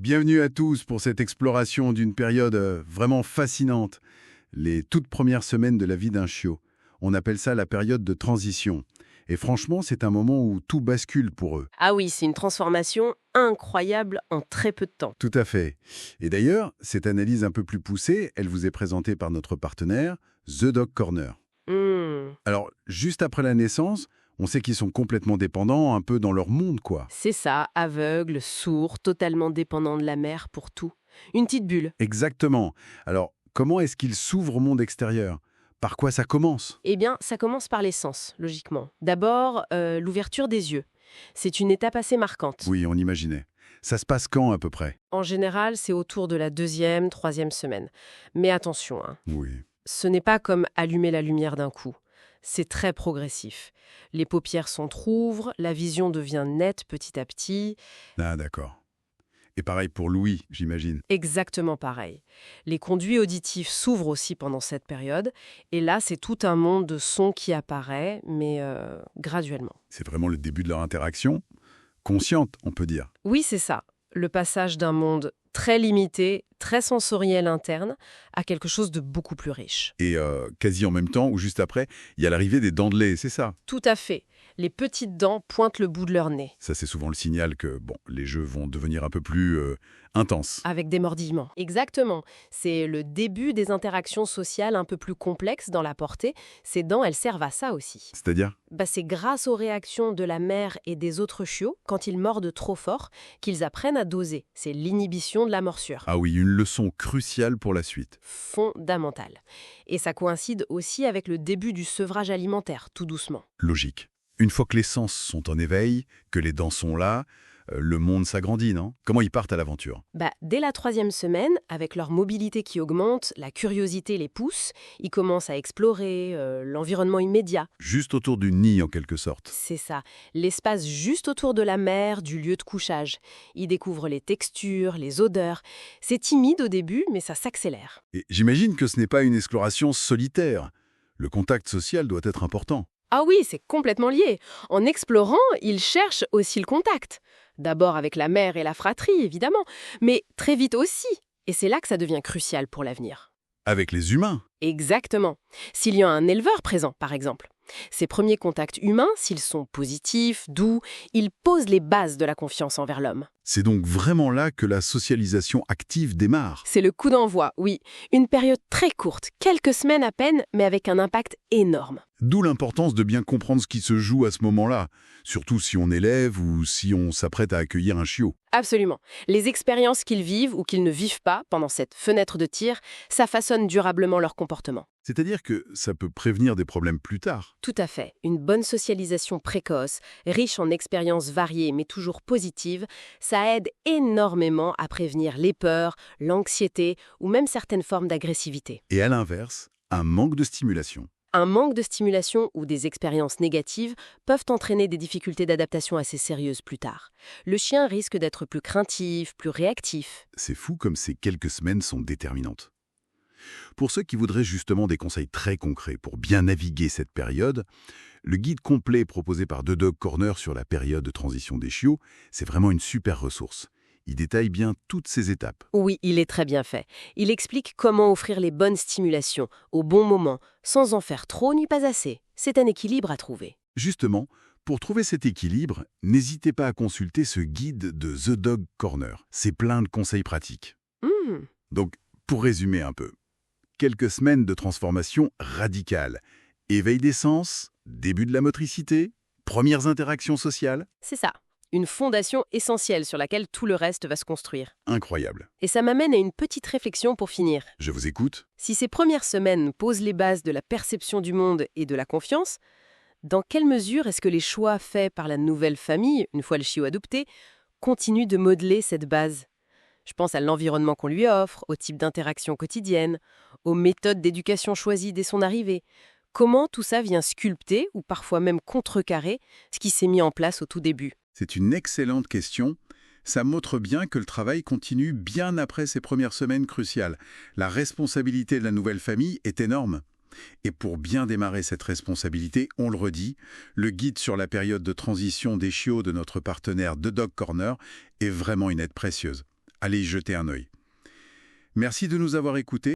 Bienvenue à tous pour cette exploration d'une période vraiment fascinante, les toutes premières semaines de la vie d'un chiot. On appelle ça la période de transition. Et franchement, c'est un moment où tout bascule pour eux. Ah oui, c'est une transformation incroyable en très peu de temps. Tout à fait. Et d'ailleurs, cette analyse un peu plus poussée, elle vous est présentée par notre partenaire, The Dog Corner. Alors, juste après la naissance, on sait qu'ils sont complètement dépendants, un peu dans leur monde, quoi. C'est ça, aveugle, sourd, totalement dépendant de la mère pour tout. Une petite bulle. Exactement. Alors, comment est-ce qu'ils s'ouvrent au monde extérieur? Par quoi ça commence? Eh bien, ça commence par les sens, logiquement. D'abord, l'ouverture des yeux. C'est une étape assez marquante. Oui, on imaginait. Ça se passe quand, à peu près? En général, c'est autour de la 2e, 3e semaine. Mais attention, hein, Oui. ce n'est pas comme allumer la lumière d'un coup. C'est très progressif. Les paupières s'entr'ouvrent, la vision devient nette petit à petit. Ah, d'accord. Et pareil pour Louis, j'imagine. Exactement pareil. Les conduits auditifs s'ouvrent aussi pendant cette période, et là, c'est tout un monde de sons qui apparaît, mais graduellement. C'est vraiment le début de leur interaction, consciente, on peut dire. Oui, c'est ça. Le passage d'un monde très limité, très sensoriel interne, à quelque chose de beaucoup plus riche. Et quasi en même temps, ou juste après, il y a l'arrivée des dents de lait, c'est ça? Tout à fait. Les petites dents pointent le bout de leur nez. Ça, c'est souvent le signal que, bon, les jeux vont devenir un peu plus intenses. Avec des mordillements. Exactement. C'est le début des interactions sociales un peu plus complexes dans la portée. Ces dents, elles servent à ça aussi. C'est-à-dire? C'est grâce aux réactions de la mère et des autres chiots, quand ils mordent trop fort, qu'ils apprennent à doser. C'est l'inhibition de la morsure. Ah oui, une leçon cruciale pour la suite. Fondamentale. Et ça coïncide aussi avec le début du sevrage alimentaire, tout doucement. Logique. Une fois que les sens sont en éveil, que les dents sont là, le monde s'agrandit, non? Comment ils partent à l'aventure? Dès la 3e semaine, avec leur mobilité qui augmente, la curiosité les pousse, ils commencent à explorer l'environnement immédiat. Juste autour du nid, en quelque sorte. C'est ça, l'espace juste autour de la mère, du lieu de couchage. Ils découvrent les textures, les odeurs. C'est timide au début, mais ça s'accélère. Et j'imagine que ce n'est pas une exploration solitaire. Le contact social doit être important. Ah oui, c'est complètement lié. En explorant, ils cherchent aussi le contact. D'abord avec la mère et la fratrie, évidemment, mais très vite aussi. Et c'est là que ça devient crucial pour l'avenir. Avec les humains. Exactement. S'il y a un éleveur présent, par exemple. Ces premiers contacts humains, s'ils sont positifs, doux, ils posent les bases de la confiance envers l'homme. C'est donc vraiment là que la socialisation active démarre. C'est le coup d'envoi, oui. Une période très courte, quelques semaines à peine, mais avec un impact énorme. D'où l'importance de bien comprendre ce qui se joue à ce moment-là, surtout si on élève ou si on s'apprête à accueillir un chiot. Absolument. Les expériences qu'ils vivent ou qu'ils ne vivent pas pendant cette fenêtre de tir, ça façonne durablement leur comportement. C'est-à-dire que ça peut prévenir des problèmes plus tard. Tout à fait. Une bonne socialisation précoce, riche en expériences variées mais toujours positives, ça aide énormément à prévenir les peurs, l'anxiété ou même certaines formes d'agressivité. Et à l'inverse, un manque de stimulation. Un manque de stimulation ou des expériences négatives peuvent entraîner des difficultés d'adaptation assez sérieuses plus tard. Le chien risque d'être plus craintif, plus réactif. C'est fou comme ces quelques semaines sont déterminantes. Pour ceux qui voudraient justement des conseils très concrets pour bien naviguer cette période, le guide complet proposé par The Dog Corner sur la période de transition des chiots, c'est vraiment une super ressource. Il détaille bien toutes ces étapes. Oui, il est très bien fait. Il explique comment offrir les bonnes stimulations, au bon moment, sans en faire trop ni pas assez. C'est un équilibre à trouver. Justement, pour trouver cet équilibre, n'hésitez pas à consulter ce guide de The Dog Corner. C'est plein de conseils pratiques. Donc, pour résumer un peu, quelques semaines de transformation radicale. Éveil des sens, début de la motricité, premières interactions sociales. C'est ça. Une fondation essentielle sur laquelle tout le reste va se construire. Incroyable. Et ça m'amène à une petite réflexion pour finir. Je vous écoute. Si ces premières semaines posent les bases de la perception du monde et de la confiance, dans quelle mesure est-ce que les choix faits par la nouvelle famille, une fois le chiot adopté, continuent de modeler cette base ? Je pense à l'environnement qu'on lui offre, au type d'interaction quotidienne, aux méthodes d'éducation choisies dès son arrivée. Comment tout ça vient sculpter, ou parfois même contrecarrer, ce qui s'est mis en place au tout début ? C'est une excellente question. Ça montre bien que le travail continue bien après ces premières semaines cruciales. La responsabilité de la nouvelle famille est énorme. Et pour bien démarrer cette responsabilité, on le redit, le guide sur la période de transition des chiots de notre partenaire The Dog Corner est vraiment une aide précieuse. allez y jeter un œil. Merci de nous avoir écoutés.